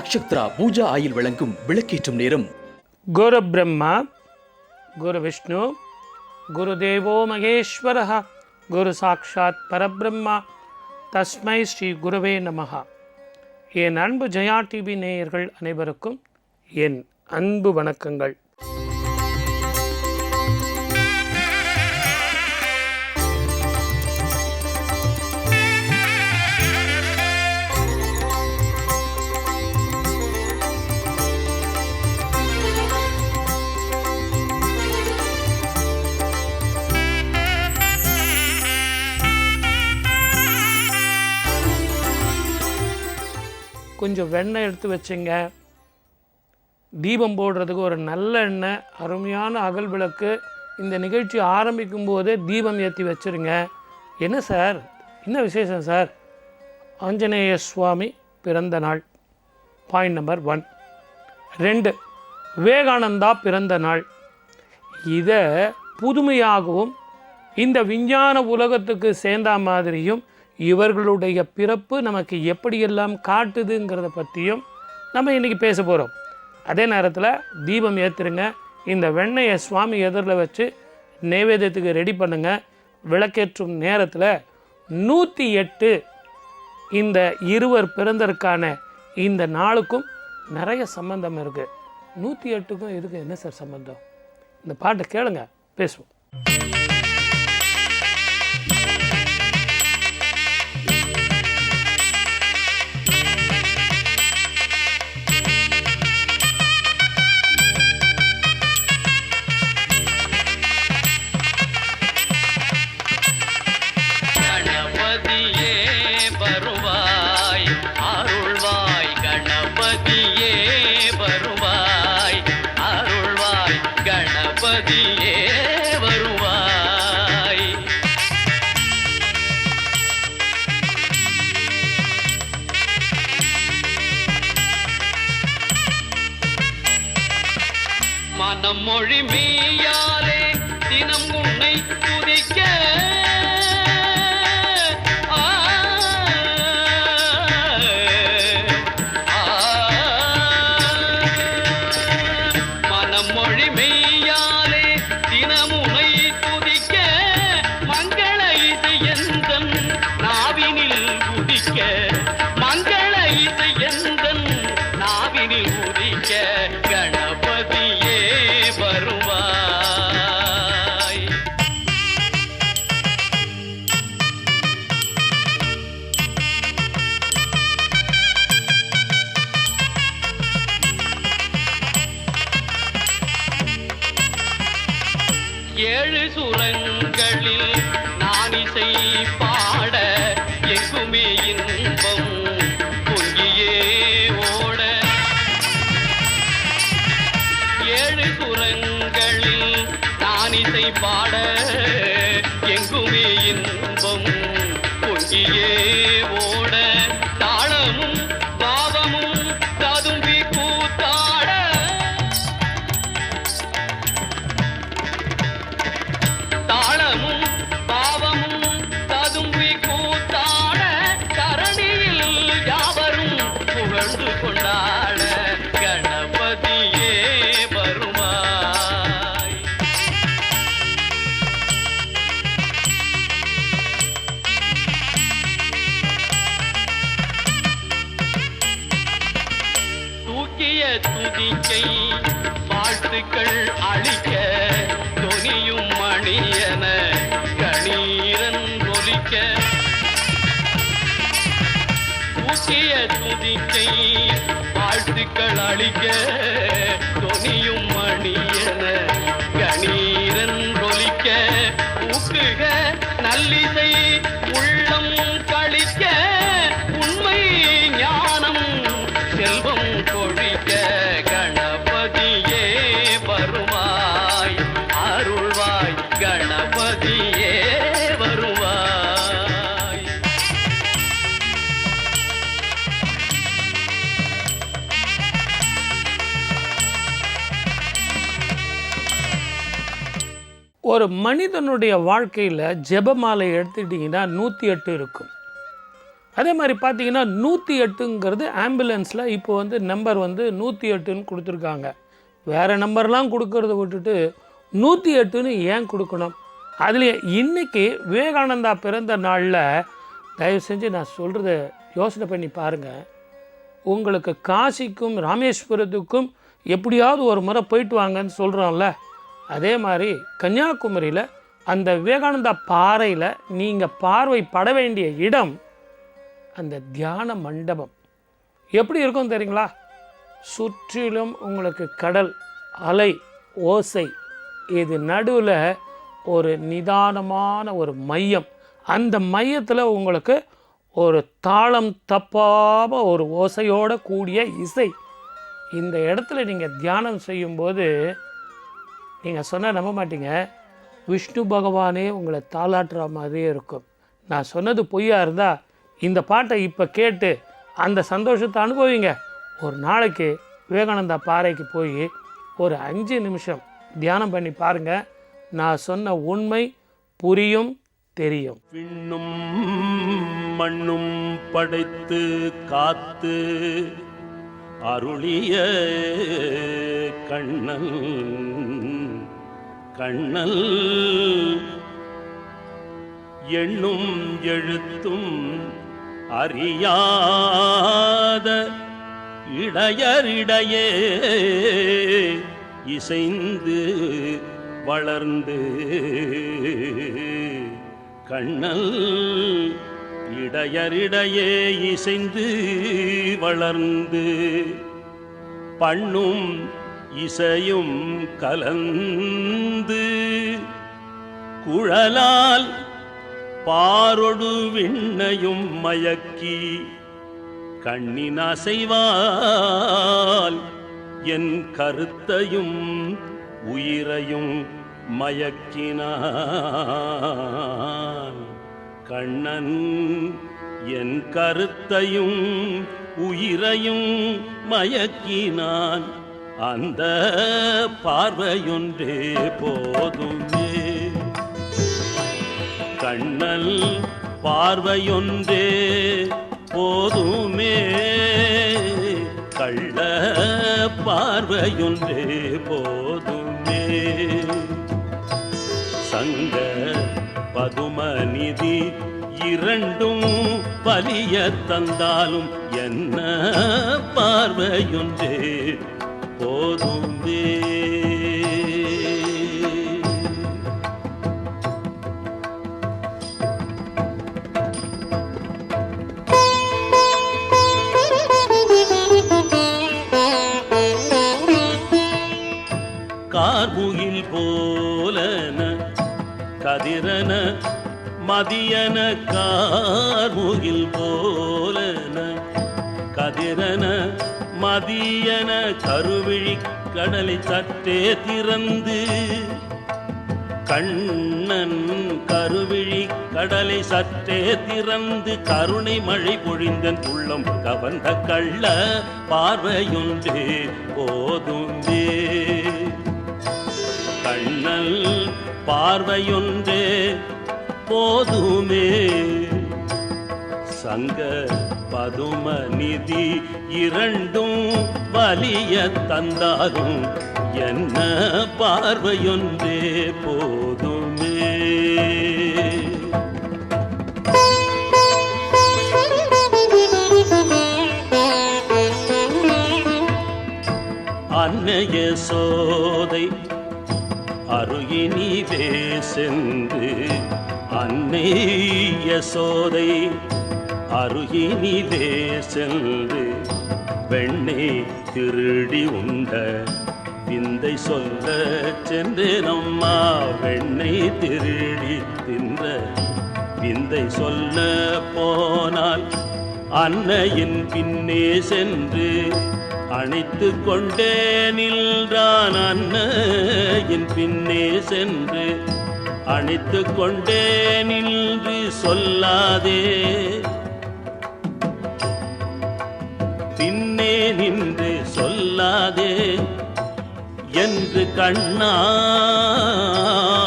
Nakshatra Pooja oil வழங்கும் விளக்கேற்றும் நேரம். குரு பிரம்மா குரு விஷ்ணு குரு தேவோ மகேஸ்வரः குரு சாட்சாத் பரபிரம்மா தஸ்மை ஸ்ரீ குருவே நமஹ. என் அன்பு ஜெயா டிவி நேயர்கள் அனைவருக்கும் என் அன்பு வணக்கங்கள். கொஞ்சம் வெண்ணெய் எடுத்து வச்சுங்க. தீபம் போடுறதுக்கு ஒரு நல்ல எண்ணெய், அருமையான அகல் விளக்கு. இந்த நிகழ்ச்சி ஆரம்பிக்கும் போதே தீபம் ஏற்றி வச்சுருங்க. என்ன சார், என்ன விசேஷம் சார்? ஆஞ்சநேய சுவாமி பிறந்த நாள், பாயிண்ட் நம்பர் 1. 2, விவேகானந்தா பிறந்த நாள். இதை புதுமையாகவும் இந்த விஞ்ஞான உலகத்துக்கு சேர்ந்த மாதிரியும் இவர்களுடைய பிறப்பு நமக்கு எப்படியெல்லாம் காட்டுதுங்கிறத பற்றியும் நம்ம இன்றைக்கி பேச போகிறோம். அதே நேரத்தில் தீபம் ஏற்றுருங்க. இந்த வெண்ணெயை சுவாமி எதிரில் வச்சு நைவேத்தியத்துக்கு ரெடி பண்ணுங்கள். விளக்கேற்றும் நேரத்தில் 108 இந்த இருவர் பிறந்ததற்கான இந்த நாளுக்கும் நிறைய சம்பந்தம் இருக்குது. 108க்கும் இதுக்கு என்ன சார் சம்பந்தம்? இந்த பாட்டை கேளுங்க, பேசுவோம். மொழி மெய்யாலே தினம் உன்னை துதிக்க மனமொழி மெய்யாலே தினம் உன்னை துதிக்க மங்கள இது எந்தன் நாவினில் உதிக்க மங்கள இது எந்தன் நாவினில் உதிக்க கணபதியே வருவாய். ஏழு சுரங்களில் நான் இசை பாட எங்குமே இன்பம் பொங்கியே ஓட. ஏழு சுரங்களில் நான் இசை பாட எங்குமே இன்பம் பொங்கியே ஓட. தாளமும் பாவமும் ததும்பி கூத்தாட தாளமும் பாவமும் ததும்பி கூத்தாட தரணியில் யாவரும் புகழ்ந்து கொண்டாட கணபதியே வருவாய். தூக்கிய துதிக்கை வாழ்த்துக்கள் அளிக்க தொனியும் மணியன கணீரன் ஒலிக்க. தூக்கிய துதிக்கை வாழ்த்துக்கள் அளிக்க தொனியும் மணியன கணீரன் ஒலிக்க. ஊக்குக நல்லிசை உள்ளம் கழிக்க உண்மை ஞானம் செல்வம் கொழிக்க கணபதியே வருவாய் அருள்வாய் கணபதியே வருவாய். ஒரு மனிதனுடைய வாழ்க்கையில் ஜெபமாலை எடுத்துக்கிட்டிங்கன்னா 108 இருக்கும். அதே மாதிரி பார்த்தீங்கன்னா 108ங்கிறது ஆம்புலன்ஸில் இப்போ வந்து நம்பர் வந்து 108ன்னு கொடுத்துருக்காங்க. வேறு நம்பர்லாம் கொடுக்கறத விட்டுட்டு 108ன்னு ஏன் கொடுக்கணும்? அதுலேயே இன்றைக்கி விவேகானந்தா பிறந்த நாளில் தயவு செஞ்சு நான் சொல்கிறத யோசனை பண்ணி பாருங்கள். உங்களுக்கு காசிக்கும் ராமேஸ்வரத்துக்கும் எப்படியாவது ஒரு முறை போயிட்டு வாங்கன்னு சொல்கிறோம்ல, அதே மாதிரி கன்னியாகுமரியில் அந்த விவேகானந்தா பாறையில் நீங்கள் பார்வைப்பட வேண்டிய இடம் அந்த தியான மண்டபம் எப்படி இருக்கும் தெரியுங்களா? சுற்றிலும் உங்களுக்கு கடல் அலை ஓசை, இது நடுவில் ஒரு நிதானமான ஒரு மையம், அந்த மையத்தில் உங்களுக்கு ஒரு தாளம் தப்பாமல் ஒரு ஓசையோடு கூடிய இசை. இந்த இடத்துல நீங்கள் தியானம் செய்யும்போது நீங்கள் சொன்னால் நம்ப மாட்டீங்க, விஷ்ணு பகவானே உங்களை தாளாட்டுற மாதிரியே இருக்கும். நான் சொன்னது பொய்யா இருந்தால் இந்த பாட்டை இப்போ கேட்டு அந்த சந்தோஷத்தை அனுபவிங்க. ஒரு நாளைக்கு விவேகானந்தா பாறைக்கு போய் ஒரு 5 நிமிஷம் தியானம் பண்ணி பாருங்கள். நான் சொன்ன உண்மை புரியும், தெரியும். விண்ணும் மண்ணும் படைத்து காத்து அருளிய கண்ணல் கண்ணல் எண்ணும் எழுத்தும் அறியாத இடையரிடையே இசைந்து வளர்ந்து கண்ணல் இடையரிடையே இசைந்து வளர்ந்து பண்ணும் இசையும் கலந்து குழலால் பாரொடு விண்ணையும் மயக்கி கண்ணின் அசைவால் என் கருத்தையும் உயிரையும் மயக்கினான். கண்ணன் என் கருத்தையும் உயிரையும் மயக்கினான். அந்த பார்வையொன்றே போதுமே, கண்ணல் பார்வையொன்றே போதுமே, கள்ள பார்வையொன்றே போதுமே. சங்க பதுமநிதி இரண்டும் பலிய தந்தாலும் என்ன பார்வையொன்றே போதுமே. கார்முகில் போலன கதிரன மதியன, கார்முகில் போலன கதிரன மதியன, கருவிழி கடலை சற்றே திறந்து கண்ணன் கருவிழி கடலை சற்றே திறந்து கருணை மழை பொழிந்தன் உள்ளம் கவர்ந்த கள்ள பார்வையொன்றே போதுமே. கண்ணல் பார்வையொன்றே போதுமே. சங்க பதுமநிதி இரண்டும் வலிய தந்தாலும் என்ன பார்வையொன்றே போதுமே. அன்னைய சோதை அருகினிலே சென்று, அன்னைய சோதை அருகினிலே சென்று வெண்ணை திருடி உண்ட விந்தை சொல்ல சென்றேன் அம்மா. வெண்ணை திருடி தின்ற விந்தை சொல்ல போனால் அன்னையின் பின்னே சென்று அணைத்து கொண்டே நின்றான். அன்னையின் பின்னே சென்று அணைத்து கொண்டே நின்று சொல்லாதே பின்னே நின்று சொல்லாதே என்று கண்ணால்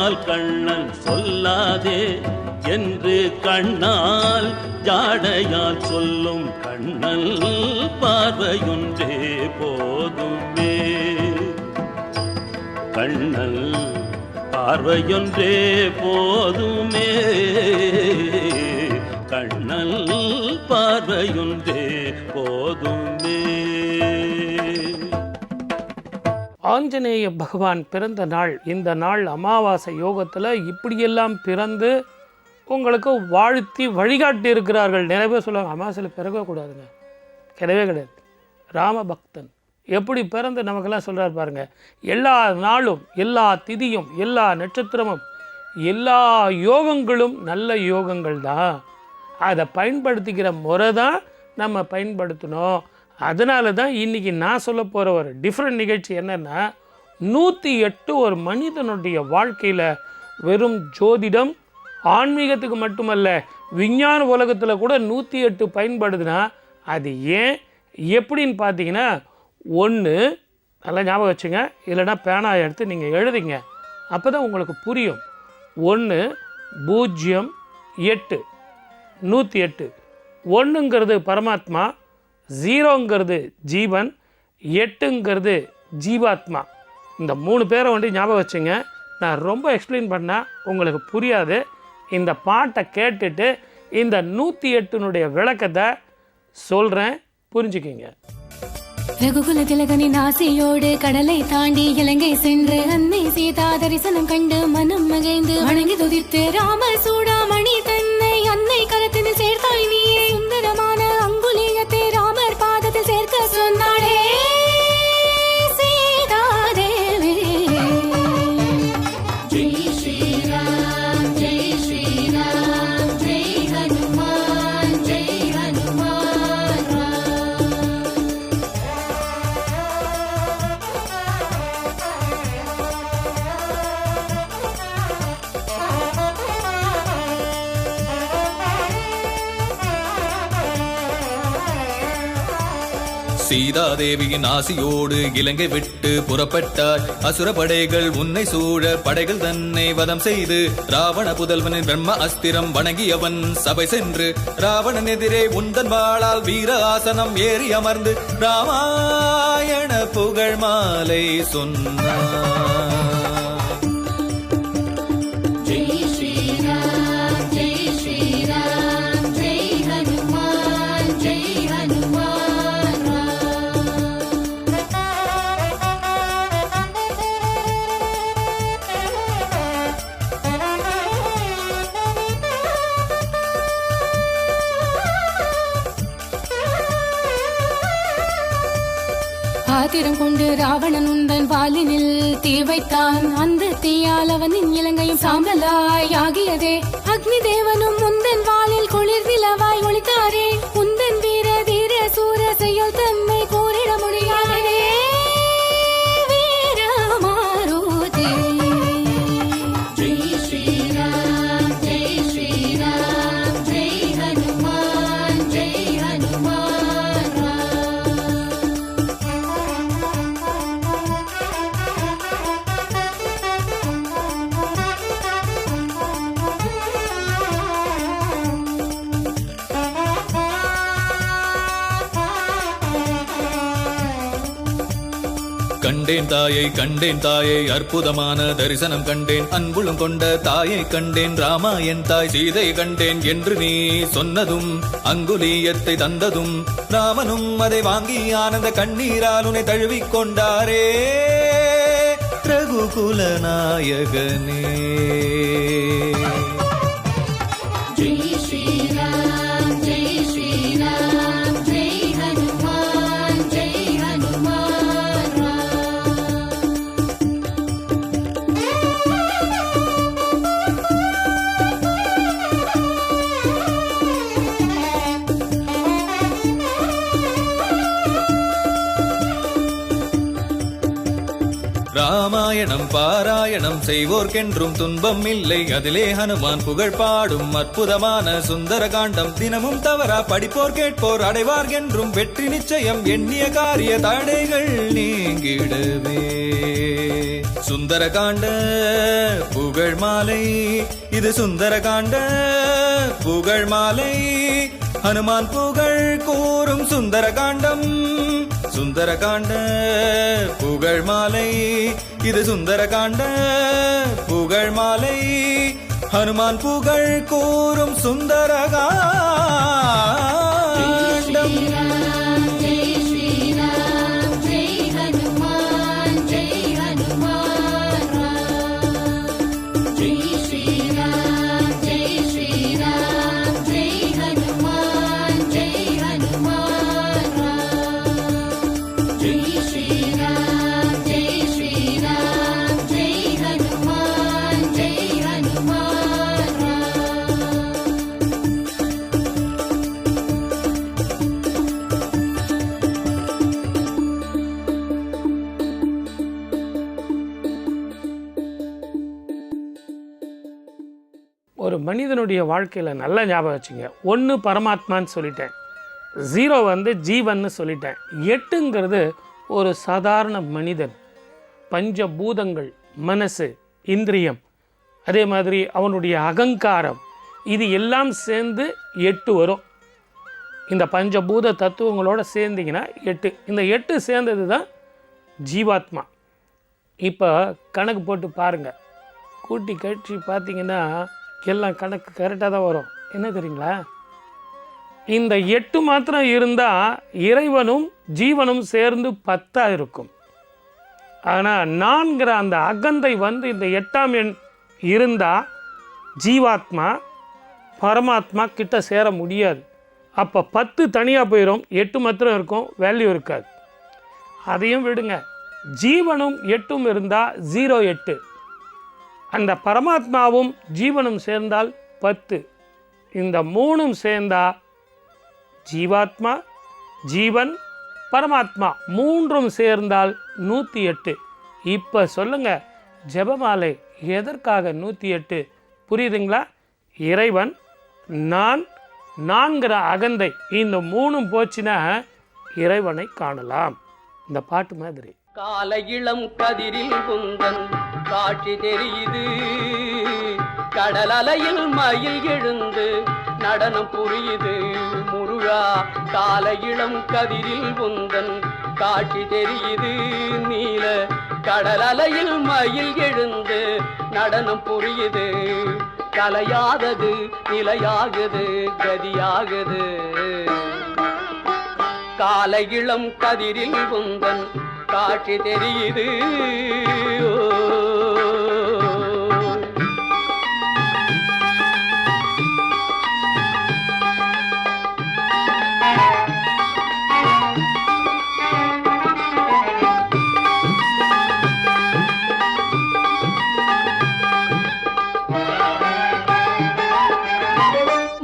சொன்னால் கண்ணன் சொல்லாதே என்று கண்ணால் ஜாடையால் சொல்லும் கண்ணல் பார்வையொன்றே போதுமே. கண்ணல் பார்வையொன்றே போதுமே. கண்ணல் பார்வையொன்றே போதுமே. ஆஞ்சநேய பகவான் பிறந்த நாள், இந்த நாள் அமாவாசை யோகத்தில் இப்படியெல்லாம் பிறந்து உங்களுக்கு வாழ்த்தி வழிகாட்டி இருக்கிறார்கள். நிறைய பேர் சொல்லுவாங்க அமாவாசையில் பிறக்கக்கூடாதுங்க. கிடையவே கிடையாது. ராமபக்தன் எப்படி பிறந்து நமக்கெல்லாம் சொல்கிறார் பாருங்க. எல்லா நாளும், எல்லா திதியும், எல்லா நட்சத்திரமும், எல்லா யோகங்களும் நல்ல யோகங்கள் தான். அதை பயன்படுத்திக்கிற முறை தான் நம்ம பயன்படுத்தணும். அதனால தான் இன்றைக்கி நான் சொல்ல போகிற ஒரு டிஃப்ரெண்ட் நிகழ்ச்சி என்னென்னா, 108 ஒரு மனிதனுடைய வாழ்க்கையில் வெறும் ஜோதிடம் ஆன்மீகத்துக்கு மட்டுமல்ல, விஞ்ஞான உலகத்தில் கூட 108 பயன்படுதுன்னா அது ஏன் எப்படின்னு பார்த்தீங்கன்னா, ஒன்று நல்லா ஞாபகம் வச்சுங்க, இல்லைனா பேனா எடுத்து நீங்கள் எழுதிங்க, அப்போ தான் உங்களுக்கு புரியும். 1 0 8 108. 1ங்கிறது பரமாத்மா, 0ங்கிறது ஜீவன், 8ங்கிறது ஜீவாத்மா. இந்த 3 பேரை வந்து ஞாபகம் வச்சுங்க. நான் ரொம்ப எக்ஸ்பிளைன் பண்ணால் உங்களுக்கு புரியாது. இந்த பாட்டை கேட்டுட்டு இந்த 108னுடைய விளக்கத்தை சொல்கிறேன், புரிஞ்சுக்கிங்க. ரகுகுல திலகனின் ஆசையோடு கடலை தாண்டி இலங்கை சென்று அன்னை சீதா தரிசனம் கண்டு மனம் மகிழ்ந்து வணங்கி துதித்து ராமர் சூடாமணி தன்னை அன்னை கரத்தில் சேர்த்தாய் நீயே. சுந்தரமான அங்குலியத்தை ராமர் பாதத்தில் சேர்க்க சொன்னாடே சீதா தேவி. ஜெய் ஸ்ரீராம் ஜெய் ஸ்ரீராம் ஜெய் ஹனுமான் ஜெய் ஹனுமான் ராம். சீதாதேவியின் ஆசியோடு இலங்கை விட்டு புறப்பட்டாய். அசுர படைகள் உன்னை சூழ படைகள் தன்னை வதம் செய்து ராவண புதல்வனின் பிரம்ம அஸ்திரம் வணங்கியவன் சபை சென்று ராவணன் எதிரே உந்தன் வாளால் வீர ஆசனம் ஏறி அமர்ந்து ராமாயண புகழ் மாலை சொன்னார். ஆத்திரம் கொண்டு ராவணன் உந்தன் வாலினில் தீ வைத்தான். அந்த தீயால் அவனின் இலங்கையும் சாம்பலாய் ஆகியதே. அக்னி தேவனும் உந்தன் வாலில் குளிர் நிலவாய் ஒளித்தாரே. உந்தன் வீர தீர சூர செயல் தன்மை கூறிட முடியாதே வீர மாருதி. ஜெய் ஸ்ரீராம் ஜெய் ஸ்ரீராம் ஜெய் ஹனுமான் ஜெய் ஹனுமான் ராம். கண்டேன் தாயை கண்டேன் தாயை அற்புதமான தரிசனம் கண்டேன். அன்புளம் கொண்ட தாயை கண்டேன். ராமா என் தாய் சீதை கண்டேன் என்று நீ சொன்னதும் அங்குலியத்தை தந்ததும் ராமனும் அதை வாங்கி ஆனந்த கண்ணீரால் உன்னை தழுவிக் கொண்டாரே ரகுகுல நாயகனே. ஜெய் ஸ்ரீராம் ஜெய் ஸ்ரீராம் ஜெய் ஹனுமான் ஜெய் ஹனுமான் ராம். ராமாயண ராமாயணம் பாராயணம் செய்வோர்க்கென்றும் துன்பம் இல்லை. அதிலே ஹனுமான் புகழ் பாடும் அற்புதமான சுந்தர காண்டம். தினமும் தவறா படிப்போர் கேட்போர் அடைவார் என்றும் வெற்றி நிச்சயம். எண்ணிய காரிய தடைகள் நீங்கிடவே சுந்தர காண்ட புகழ் மாலை, இது சுந்தர காண்ட புகழ் மாலை. ஹனுமான் புகழ் கூறும் சுந்தர காண்டம், சுந்தர காண்ட புகழ் மாலை, இது சுந்தர காண்ட புகழ் மாலை. ஹனுமான் புகழ் கூறும் சுந்தர காண்டம். ஒரு மனிதனுடைய வாழ்க்கையில் நல்ல ஞாபகம் வச்சுங்க. 1 பரமாத்மான்னு சொல்லிட்டேன், 0 வந்து ஜீவன்னு சொல்லிட்டேன். 8ங்கிறது ஒரு சாதாரண மனிதன். பஞ்சபூதங்கள், மனசு, இந்திரியம், அதே மாதிரி அவனுடைய அகங்காரம், இது எல்லாம் சேர்ந்து 8 வரும். இந்த பஞ்சபூத தத்துவங்களோடு சேர்ந்திங்கன்னா 8. இந்த 8 சேர்ந்தது தான் ஜீவாத்மா. இப்போ கணக்கு போட்டு பாருங்கள், கூட்டி கழிச்சு பார்த்தீங்கன்னா எல்லாம் கணக்கு கரெக்டாக தான் வரும். என்ன தெரியுங்களா, இந்த 8 மாத்திரம் இருந்தால் இறைவனும் ஜீவனும் சேர்ந்து 10 இருக்கும். ஆனால் நான்கிற அந்த அகந்தை வந்து இந்த 8ஆம் எண் இருந்தால் ஜீவாத்மா பரமாத்மா கிட்ட சேர முடியாது. அப்போ 10 தனியாக போயிடும், 8 மாத்திரம் இருக்கும், வேல்யூ இருக்காது. அதையும் விடுங்க, ஜீவனும் 8ம் இருந்தால் 0 8. அந்த பரமாத்மாவும் ஜீவனும் சேர்ந்தால் 10. இந்த 3ம் சேர்ந்தால் ஜீவாத்மா, ஜீவன், பரமாத்மா 3ம் சேர்ந்தால் 108. இப்போ சொல்லுங்க, ஜெபமாலை எதற்காக 108? புரியுதுங்களா? இறைவன், நான்கிற அகந்தை, இந்த 3ம் போச்சுன்னா இறைவனை காணலாம். இந்த பாட்டு மாதிரி. கால இளம் கதிரில் குந்தன் காட்சி தெரியுது, கடல் அலையில் மயில் எழுந்து நடனம் புரியுது. முருகா, கால இளம் கதிரில் குந்தன் காட்சி தெரியுது, நீல கடல் அலையில் மயில் எழுந்து நடனம் புரியுது. கலையாதது நிலையாகுது, கதியாகுது. கால இளம் கதிரில் குந்தன் காட்சி தெரியுது.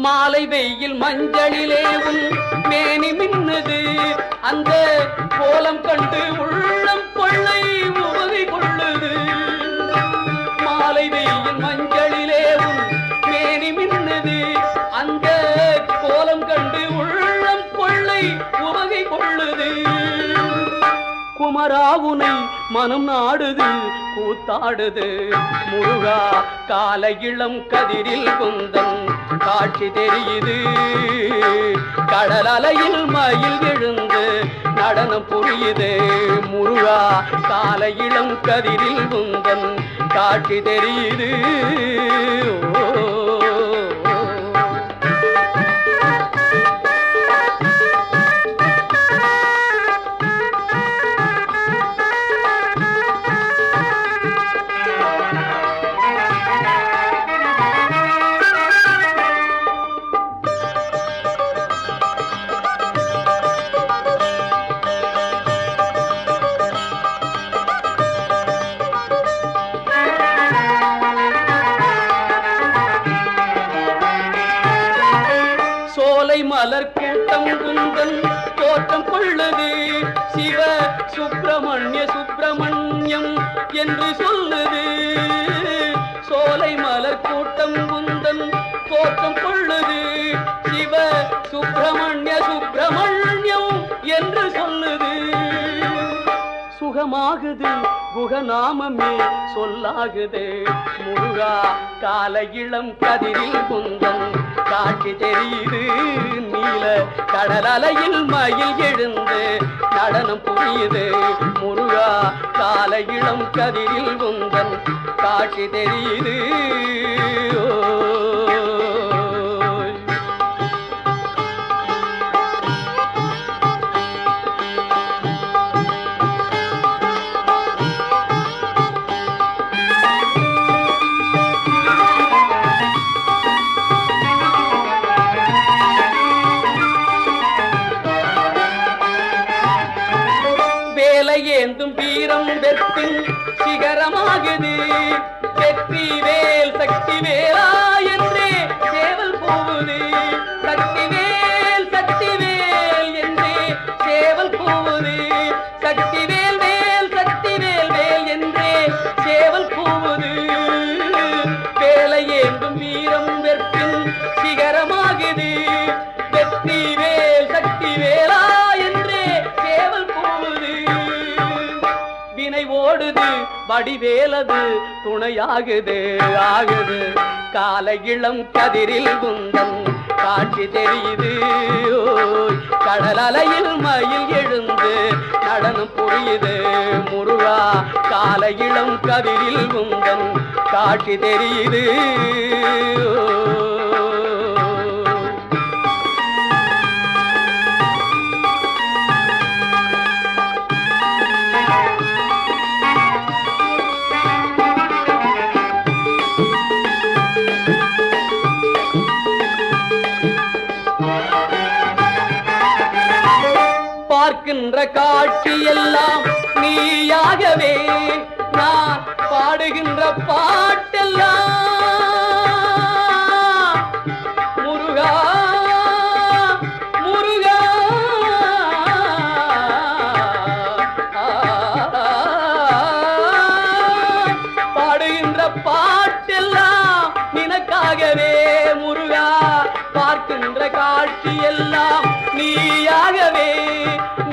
மாலை வெயில் மஞ்சளிலே உன் மேனி மின்னுது, அந்த கோலம் கண்டு உள்ளம் கொள்ளை உவகை கொள்ளுது. மாலை வெயில் மஞ்சளிலே உன் மேனி மின்னுது, அந்த கோலம் கண்டு உள்ளம் கொள்ளை உவகை கொள்ளுது. குமராவுனை மனம் நாடுது, கூத்தாடுது. முருகா, கால இளம் கதிரில் குந்தன் காட்சி தெரியுது, கடல் அலையில் மயில் எழுந்து நடனம் புரியுது. முருகா, கால இளம் கதிரில் குந்தன் காட்சி தெரியுது. மலர் கூட்டம் குந்தன் தோற்றம் கொள்ளுது, சிவ சுப்பிரமணிய சுப்பிரமணியம் என்று சொல்லுது. சோலை மலர் கூட்டம் குந்தன் தோற்றம் கொள்ளுது. சிவ சுப்பிரமணிய சுப்பிரமணியம் என்று சொல்லுது. சுகமாகுது குகநாமமே சொல்லாகுது. முருகா கால இளம் கதிரில் குந்தன் காட்சி தெரியுது. நீல கடலலையில் மயில் எழுந்து நடனம் புரியுது. முருகா கால இளம் கதிரில் குந்தன் காட்சி தெரியுது. ஏந்தும் வீரம் வெற்றின் சிகரமாகுது. வெற்றி வேல் சக்தி வேலா என்றே சேவல் போகுது. சக்தி வேல் என்றே சேவல் போகுது. சக்தி வேல் சக்தி வேல் என்றே சேவல் போகுது. வேலை ஏந்தும் வீரம் வெற்றின் சிகரமாகுது. வெற்றி வேல் சக்தி வேலா என்றே சேவல் போகுது. வினை ஓடுது வடிவேலது துணையாகுது ஆகுது. கால இளம் கதிரில் குந்தன் காட்சி தெரியுது. கடல் அலையில் மயில் எழுந்து நடனம் புரியுது. முருகா கால இளம் கதிரில் குந்தன் காட்சி தெரியுது. பார்க்கின்ற காட்சி எல்லாம் நீயாகவே. நான் பாடுகின்ற பாட்டெல்லாம் முருகா முருகா. பாடுகின்ற பாட்டெல்லாம் நினக்காகவே முருகா. பார்க்கின்ற காட்சி எல்லாம் நீயாகவே.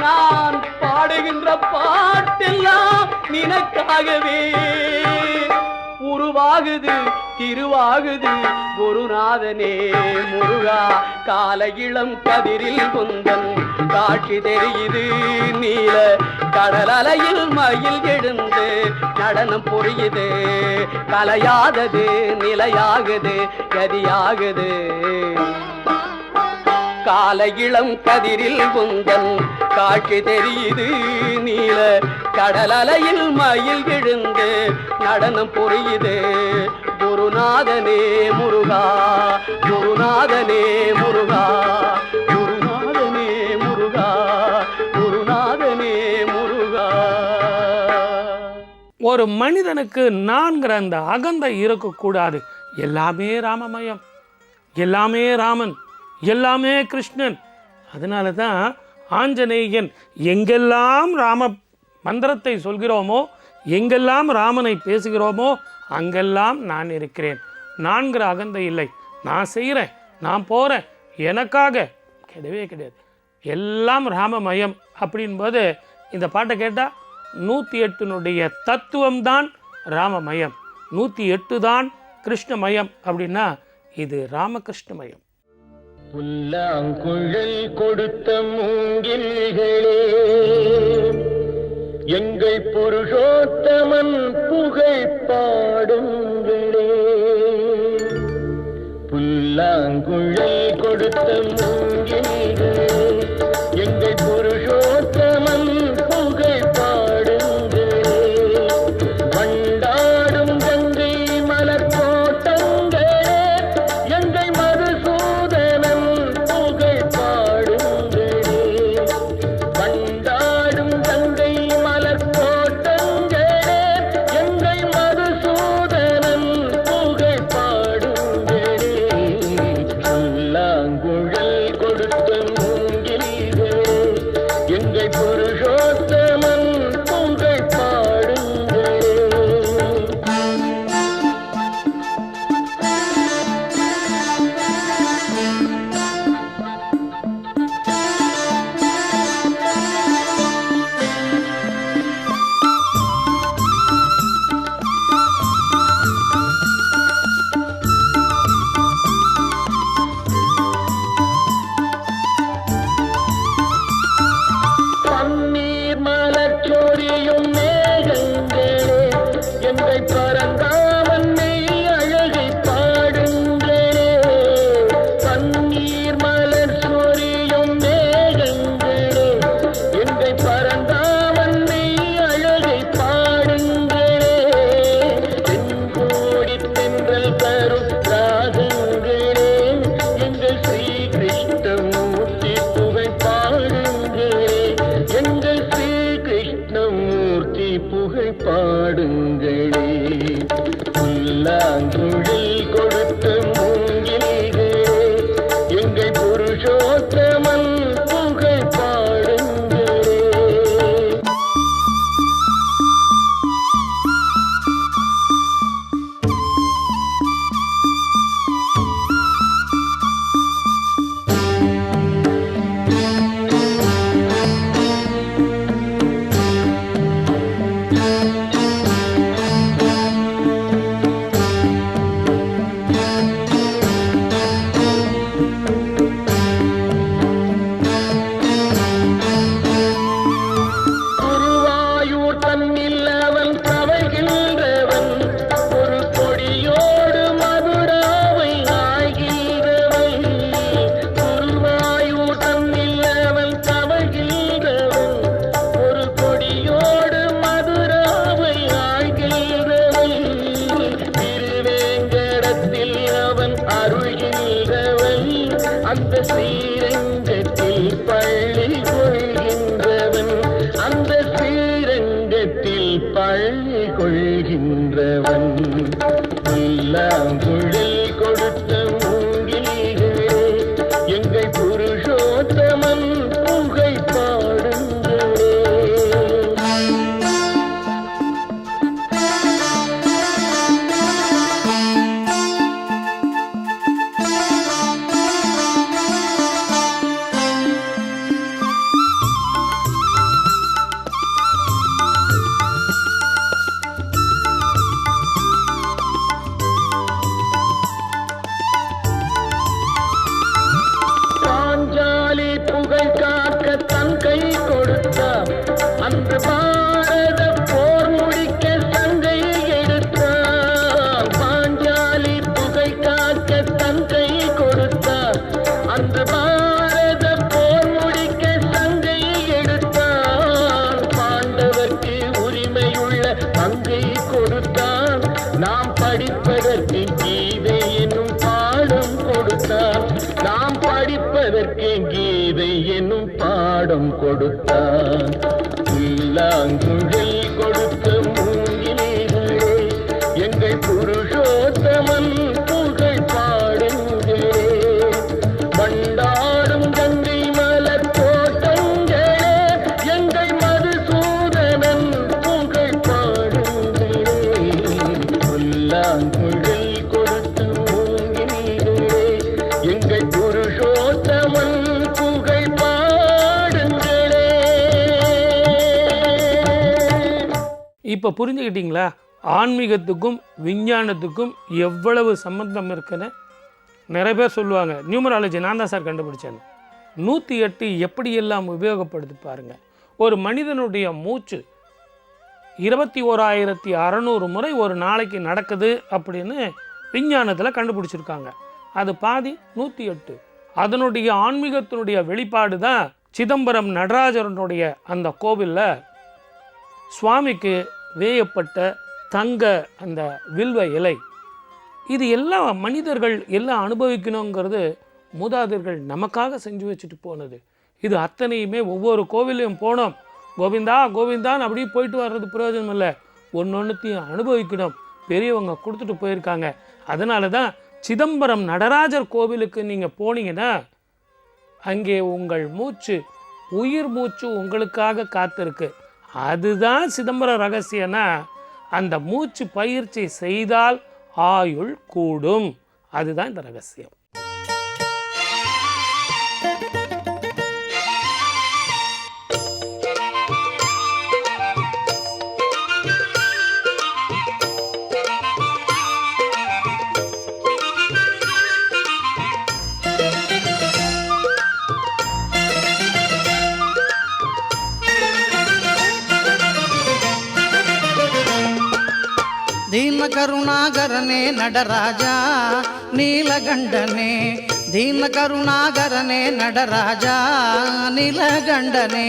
நான் பாடுகின்ற பாட்டெல்லாம் நினக்காகவே. உருவாகுது திருவாகுது குருநாதனே முருகா. கால இளம் கதிரில் குந்தன் காட்சி தெரியுது. நீல கடல் அலையில் மயில் எழுந்து நடனம் புரியுது. கலையாதது நிலையாகுது கதியாகுது. கால இளம் கதிரில் குந்தன் காட்சி தெரியுது. நீல கடல் அலையில் மயில் எழுந்து நடனம் புரியுது. குருநாதனே முருகா குருநாதனே முருகா குருநாதனே முருகா குருநாதனே முருகா. ஒரு மனிதனுக்கு நான்கிற அந்த அகந்தை இருக்கக்கூடாது. எல்லாமே ராமமயம், எல்லாமே ராமன், எல்லாமே கிருஷ்ணன். அதனால தான் ஆஞ்சநேயன் எங்கெல்லாம் ராம மந்திரத்தை சொல்கிறோமோ, எங்கெல்லாம் ராமனை பேசுகிறோமோ அங்கெல்லாம் நான் இருக்கிறேன். நான்கிற அகந்தை இல்லை. நான் செய்கிறேன், நான் போகிறேன், எனக்காக கிடையவே கிடையாது. எல்லாம் ராமமயம் அப்படின்போது இந்த பாட்டை கேட்டால் 108னுடைய தத்துவம்தான் ராமமயம், 108 தான் கிருஷ்ணமயம். அப்படின்னா இது ராமகிருஷ்ணமயம். புல்லாங்குழல் கொடுத்த மூங்கில்களே, எங்கள் புருஷோத்தமன் புகழ் பாடுங்களே. புல்லாங்குழல் கொடுத்த மூங்கில்களே, எங்கள் புருஷோத்தமன் புகழ் பாடுங்களே. வண்டாடும் கங்கை மலர் கோட்டங்களே, எங்கள் மதுசூதனன் புகழ் பாடுங்களே. வண்டாடும் கங்கை மலர் கோட்டங்களே, எங்கள் மதுசூதனன் புகழ் பாடுங்களே. புல்லாங்குழல் கொடுத்த மூங்கில்களே, கொள்கின்றவன் அந்த ஸ்ரீரங்கத்தில் பள்ளி கொள்கின்றவன் அந்த ஸ்ரீரங்கத்தில் பள்ளி கொள்கின்றவன் புல்லாங்குழல் கொடுத்த மூங்கில்களே எங்கள் புருஷோத்தமன் புகை பாடுங்களே. பாஞ்சாலி புகழ் காக்க தன் கை கொடுத்தார் அன்று பாரத போர் முடிக்க சங்கை எடுத்தார். பாஞ்சாலி புகழ் காக்க தன் கை கொடுத்தார் அன்று பாரத போர் முடிக்க சங்கை எடுத்தார். பாண்டவர்க்கு உரிமையுள்ள பங்கை கொடுத்தார். நாம் படிப்பதற்கு கீதை என்னும் பாடம் கொடுத்தார். நாம் படிப்பதற்கு கீதை என்னும் பாடம் கொடுத்தார். புல்லாங்குழல் கொடுத்த மூங்கிலே எங்கள் புருஷோத்தமன் புகழ் பாடுங்களே. பண்டாடும் கங்கை மலர் தோட்டங்களே எங்கள் மதுசூதனன் புகழ் பாடுங்களே. புல்லாங்குழல் கொடுத்த மூங்கிலே எங்கள் புருஷோத்தமன் புகழ் பாடுங்களே. இப்போ புரிஞ்சுக்கிட்டீங்களா ஆன்மீகத்துக்கும் விஞ்ஞானத்துக்கும் எவ்வளவு சம்பந்தம் இருக்குன்னு? நிறைய பேர் சொல்லுவாங்க நியூமராலஜி நான் தான் சார் கண்டுபிடிச்சேன். 108 எப்படியெல்லாம் உபயோகப்படுத்தி பாருங்க. ஒரு மனிதனுடைய மூச்சு 21,600 முறை ஒரு நாளைக்கு நடக்குது அப்படின்னு விஞ்ஞானத்தில் கண்டுபிடிச்சிருக்காங்க. அது பாதி 108. அதனுடைய ஆன்மீகத்தினுடைய வெளிப்பாடு தான் சிதம்பரம் நடராஜரனுடைய அந்த கோவிலில் சுவாமிக்கு வேயப்பட்ட தங்க அந்த வில்வ இலை. இது எல்லாம் மனிதர்கள் எல்லாம் அனுபவிக்கணுங்கிறது மூதாதையர்கள் நமக்காக செஞ்சு வச்சுட்டு போனது. இது அத்தனையுமே ஒவ்வொரு கோவிலையும் போனோம் கோவிந்தா கோவிந்தான்னு அப்படியே போயிட்டு வர்றது பிரயோஜனம் இல்லை. ஒன்னொன்றுத்தையும் அனுபவிக்கணும். பெரியவங்க கொடுத்துட்டு போயிருக்காங்க. அதனால தான் சிதம்பரம் நடராஜர் கோவிலுக்கு நீங்கள் போனீங்கன்னா அங்கே உங்கள் மூச்சு உயிர் மூச்சு உங்களுக்காக காத்திருக்கு. அதுதான் சிதம்பரம் ரகசியம்னா அந்த மூச்சு பயிற்சி செய்தால் ஆயுள் கூடும். அதுதான் இந்த ரகசியம். ದೀನ ಕರುಣಾಗರನೇ நடராஜ நீலகண்டனே தீன கருணாகரனே நடராஜ நீலகண்டனே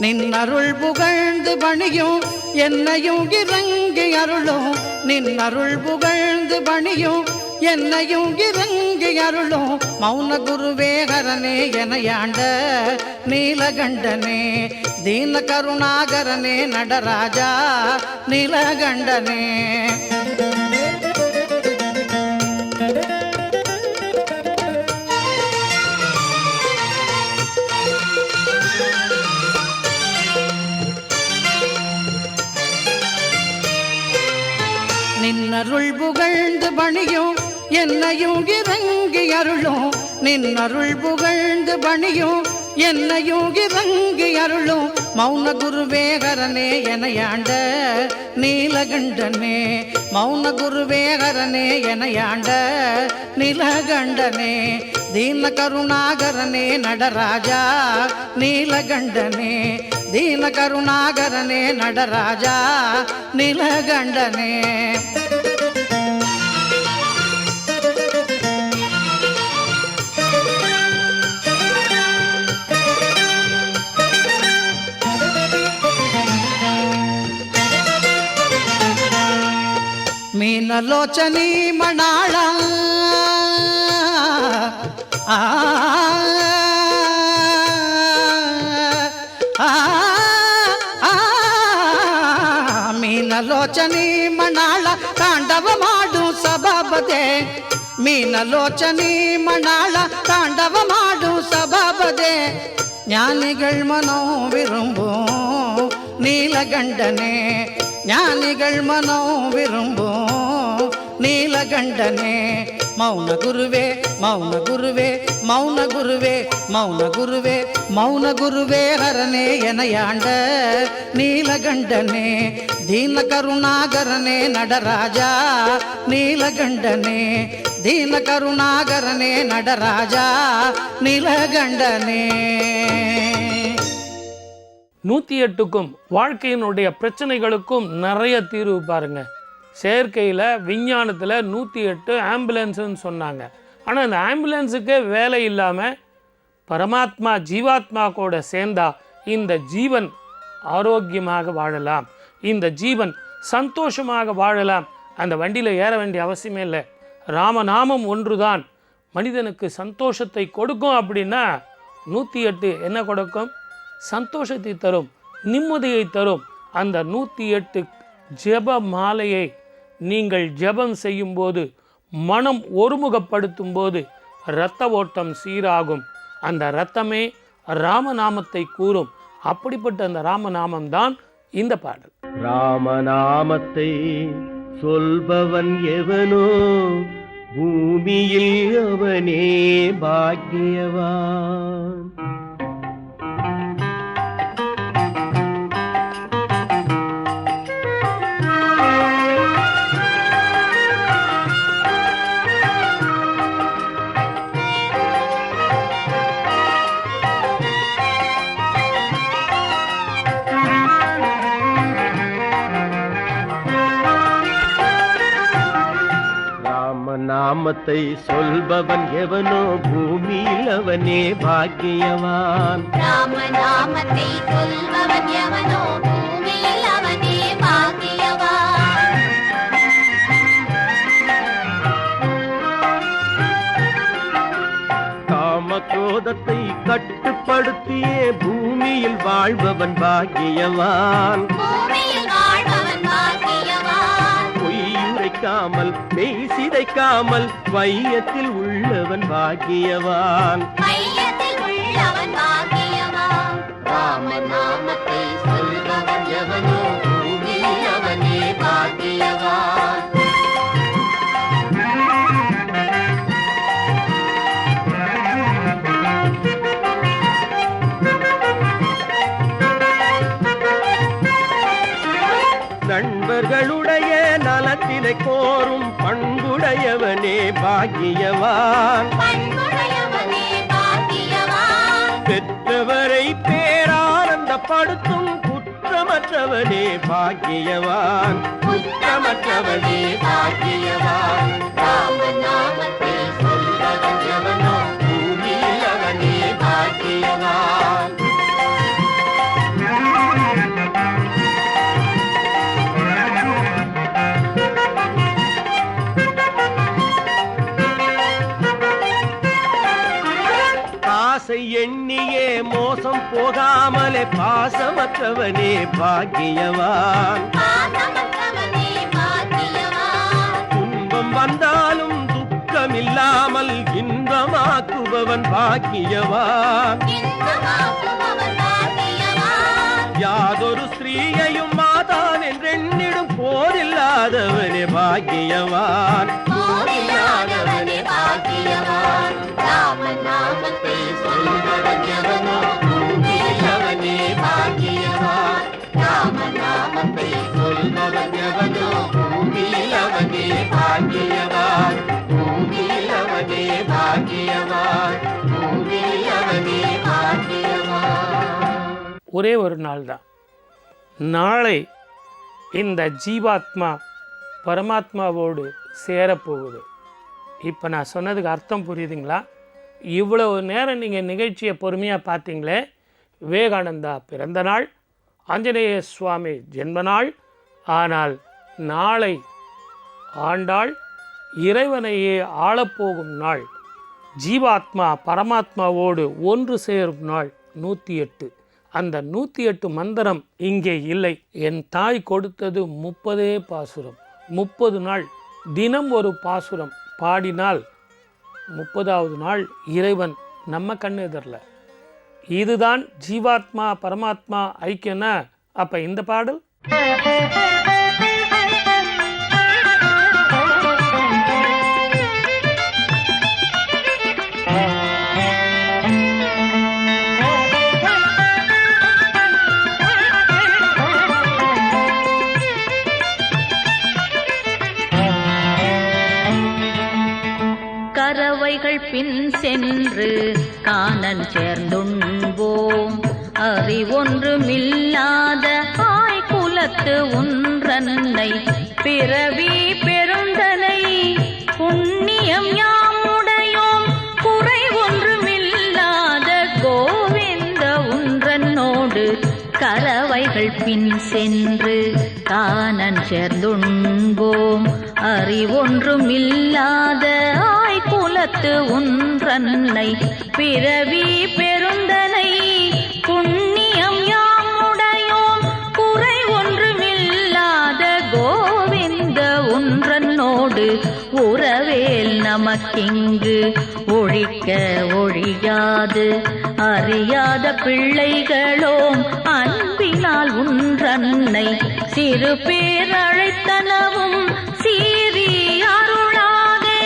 நின்னருள் புகழ்ந்து பணியும் என்னையும் இறங்கி அருளும் நின்னருள் புகழ்ந்து பணியும் என்னையும் இறங்கி அருளும் மௌன குருவே ஹரனே எனையாண்ட நீலகண்டனே தீன கருணாகரனே நடராஜா நீலகண்டனே. நின்னருள் புகழ்ந்து பணியும் என்னையும் இறங்கி அருளும் நின்னருள் புகழ்ந்து பணியும் என்னையும் இறங்கி அருளும் மௌன குருவே ஹரனே எனையாண்ட நீலகண்டனே மௌன குருவே ஹரனே எனையாண்ட நீலகண்டனே தீன கருணாகரனே நடராஜா நீலகண்டனே தீன கருணாகரனே நடராஜா நீலகண்டனே. ಮೀನಲೋಚನಿ ಮಣಾಳ ஆ ಆ ಮೀನಲೋಚನಿ ಮಣಾಳ ತಾಂಡವ ಮಾಡು ಸಭಾಪದೆ ಮೀನಲೋಚನಿ ಮಣಾಳ ತಾಂಡವ ಮಾಡು ಸಭಾಪದೆ ஞானிகள் மனம் விரும்பும் நீலகண்டனே ஞானிகள் மனம் விரும்பும் நீலகண்டனே மௌன குருவே மௌன குருவே மௌன குருவே மௌன குருவே மௌன குருவே ஹரனே எனையாண்ட நீலகண்டனே தீன கருணாகரனே நடராஜா நீலகண்டனே தீன கருணாகரனே நடராஜா நீலகண்டனே 108க்கும் வாழ்க்கையினுடைய பிரச்சனைகளுக்கும் நிறைய தீர்வு பாருங்க. செயற்கையில் விஞ்ஞானத்தில் 108 ஆம்புலன்ஸுன்னு சொன்னாங்க. ஆனால் இந்த ஆம்புலன்ஸுக்கே வேலை இல்லாமல் பரமாத்மா ஜீவாத்மா கூட சேர்ந்தா இந்த ஜீவன் ஆரோக்கியமாக வாழலாம், இந்த ஜீவன் சந்தோஷமாக வாழலாம். அந்த வண்டியில் ஏற வேண்டிய அவசியமே இல்லை. ராமநாமம் ஒன்றுதான் மனிதனுக்கு சந்தோஷத்தை கொடுக்கும். அப்படின்னா 108 என்ன கொடுக்கும்? சந்தோஷத்தை தரும், நிம்மதியை தரும். அந்த 108 ஜெப மாலையை நீங்கள் ஜெபம் செய்யும்போது, மனம் ஒருமுகப்படுத்தும் போது இரத்த ஓட்டம் சீராகும். அந்த இரத்தமே ராமநாமத்தை கூறும். அப்படிப்பட்ட அந்த ராமநாமம் தான் இந்த பாடல். ராமநாமத்தை சொல்பவன் எவனோ பூமியில் அவனே பாக்கியவான். நாமத்தை சொல்பவன் எவனோ பூமியில் அவனே பாக்கியவான். ராமநாமத்தை சொல்பவன் எவனோ பூமியில் அவனே பாக்கியவான். காமக்ரோதத்தை கட்டுப்படுத்தியே பூமியில் வாழ்பவன் பாக்கியவான். பொய்யுரைக்காமல் மெய் சிதைக்காமல் வையத்தில் உள்ளவன் பாக்கியவான். ராமநாமத்தை சொல்பவன் எவனோ பூமியில் அவனே பாக்கியவான். நண்பர்களுடைய நலத்தினை கோரும் பண்புடையவனே பாக்கியவான். பெற்றவரை பேரானந்தப்படுத்தும் குற்றமற்றவனே பாக்கியவான். குற்றமற்றவனே பாக்கியவான். ராமநாமத்தை சொல்பவன் எவனோ பூமியில் அவனே பாக்கியவான். ஆசை எண்ணியே மோசம் போகாமலே பாசமற்றவனே பாக்கியவான். துன்பம் வந்தாலும் துக்கமில்லாமல் இன்பமாக்குபவன் பாக்கியவான். யாதொரு ஸ்திரீயையும் மாதாவென்றெண்ணிடும் போரில்லாதவனே பாக்கியவான். போரில்லாதவனே பாக்கியவான். ராமநாமத்தை சொல்பவன் எவனோ பூமியில் அவனே பாக்கியவான். ராமநாமத்தை சொல்பவன் எவனோ பூமியில் அவனே பாக்கியவான். பூமியில் அவனே பாக்கியவான். பூமியில் அவனே பாக்கியவான். ஒரே ஒரு நாள் தான். நாளை இந்த ஜீவாத்மா பரமாத்மாவோடு சேரப்போகுது. இப்போ நான் சொன்னதுக்கு அர்த்தம் புரியுதுங்களா? இவ்வளவு நேரம் நீங்கள் நிகழ்ச்சியை பொறுமையாக பார்த்தீங்களே. விவேகானந்தா பிறந்த நாள், ஆஞ்சநேய சுவாமி ஜென்ம நாள். ஆனால் நாளை ஆண்டாள் இறைவனையே ஆளப்போகும் நாள். ஜீவாத்மா பரமாத்மாவோடு ஒன்று சேரும் நாள் 108. அந்த 108 மந்திரம் இங்கே இல்லை. என் தாய் கொடுத்தது 30 பாசுரம், 30 நாள் தினம் ஒரு பாசுரம் பாடினால் 30வது நாள் இறைவன் நம்ம கண்ணு எதிரில். இதுதான் ஜீவாத்மா பரமாத்மா ஐக்கியம்னா அப்போ இந்த பாடல். கரவைகள் பின் சென்று காணன் சேர்ந்துண்போம், அறிவொன்றுமில்லாத ஆய்குலத்து ஒன்றன்னை பிறவி பெருந்தனை புண்ணியம் யாமுடையோம் குறை ஒன்றுமில்லாத கோவிந்த ஒன்றனோடு கரவைகள் பின் சென்று காணன் சேர்ந்துண்போம், அறிவொன்றுமில்லாத ஆய்குலத்து ஒன்றன்னை பிறவி பெருந்தனை புண்ணியம் யாமுடையோம் குறை ஒன்றுமில்லாத கோவிந்த ஒன்றனோடு உறவேல் நமக்கிங்கு ஒழிக்க ஒழியாது அறியாத பிள்ளைகளோம் அன்பினால் ஒன்றன்னை சிறு பேர் அழைத்தனவும் சீரி அருளாதே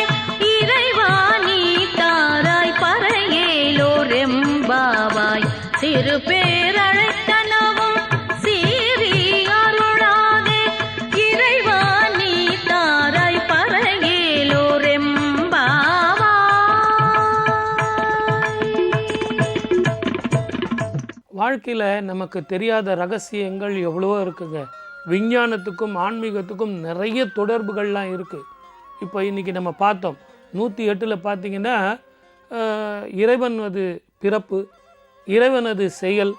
இறைவா நீ தாராய் பறையேலோர் எம்பாவாய். சிறு பேர் அழைத்தனவும் சீரி அருளாதே இறைவா நீ தாராய் பறையேலோர் எம்பாவாய். வாழ்க்கையில் நமக்கு தெரியாத ரகசியங்கள் எவ்வளவோ இருக்குங்க. விஞ்ஞானத்துக்கும் ஆன்மீகத்துக்கும் நிறைய தொடர்புகள்லாம் இருக்குது. இப்போ இன்றைக்கி நம்ம பார்த்தோம் 108 பார்த்திங்கன்னா இறைவனது பிறப்பு, இறைவனது செயல்,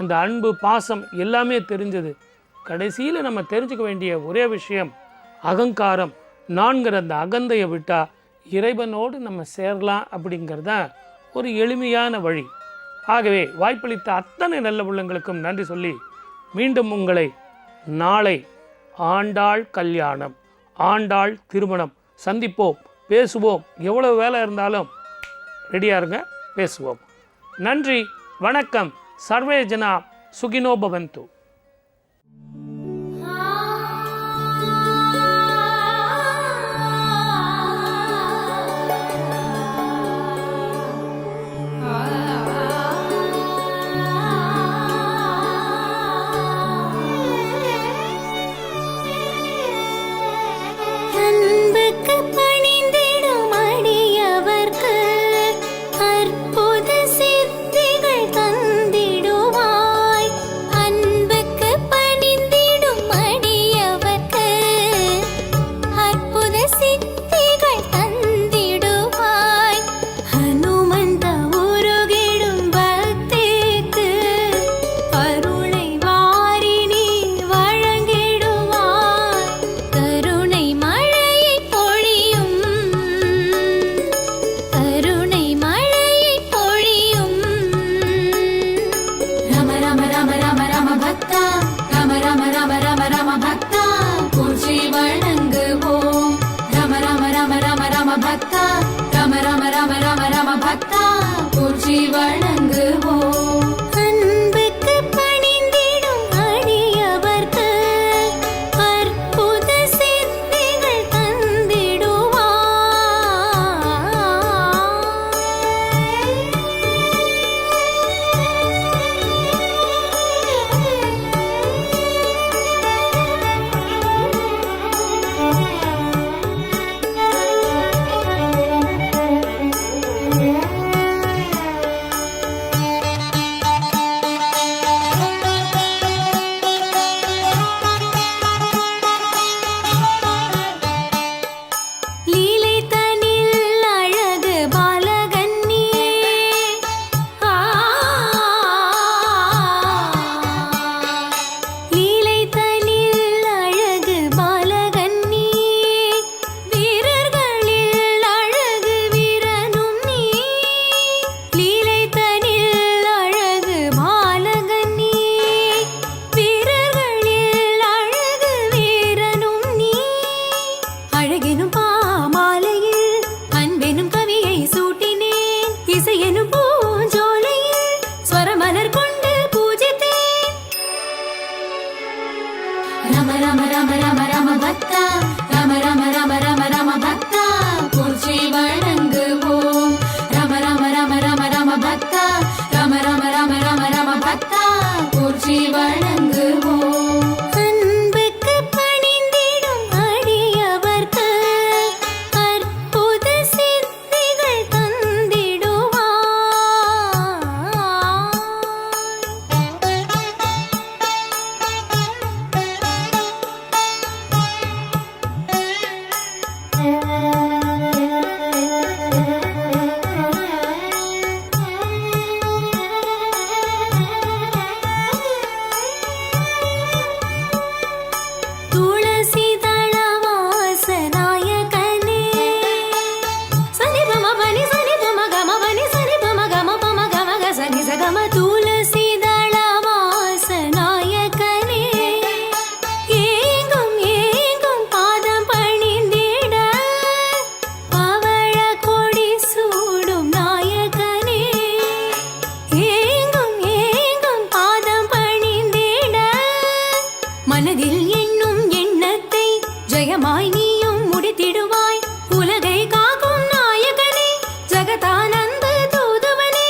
அந்த அன்பு பாசம் எல்லாமே தெரிஞ்சது. கடைசியில் நம்ம தெரிஞ்சுக்க வேண்டிய ஒரே விஷயம் அகங்காரம், நான்கிற அந்த அகந்தையை விட்டால் இறைவனோடு நம்ம சேரலாம் அப்படிங்கிறதான் ஒரு எளிமையான வழி. ஆகவே வாய்ப்பளித்த அத்தனை நல்ல உள்ளங்களுக்கும் நன்றி சொல்லி மீண்டும் உங்களை நாளை ஆண்டாள் கல்யாணம், ஆண்டாள் திருமணம் சந்திப்போம், பேசுவோம். எவ்வளவு வேலை இருந்தாலும் ரெடியாக இருங்க, பேசுவோம். நன்றி, வணக்கம். சர்வே ஜனா சுகினோ பவந்து. இசையெனும் பூஞ்சோலையில் ஸ்வரமலர் கொண்டு பூஜித்தேன். ரம ரம ரம ரம ரம பக்தா, ரம ரம ரம ரம ரம பக்தா, போற்றி வணங்குவோம். ரம ரம ரம ரம ரம பக்தா, ரம ரம ரம ரம ரம பக்தா, போற்றி வணங்குவோம். அன்புக்கு பணிந்திடும் அடியவர்க்கு அற்புத சித்திகள் தந்திடுவார். துளசி தளவாசநாயகனே சனி பம பனி சனி பம கம பனி சனி பம கம பம கம க சனி சகம துளசி தளவாசநாயகனே ஏங்கும் ஏங்கும் பாதம் பணிந்திட பவழ கொடி சூடும் நாயகனே ஏங்கும் ஏங்கும் பாதம் பணிந்திட மனதில் எண்ணும் எண்ணத்தை ஜெயமாய் நீயும் முடித்திடுவாய். உலகை காக்கும் நாயகனே ஜகதானந்த தூதுவனே.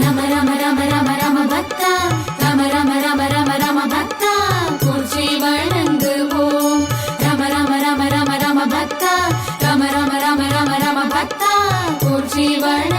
ரம ரம ரம ரம ரம பக்தா, ரம ரம ரம ரம ரம பக்தா, போற்றி வணங்குவோம். ரம ரம ரம ரம ரம பக்தா, ரம ரம ரம ரம ரம பக்தா, போற்றி வணங்குவோம்.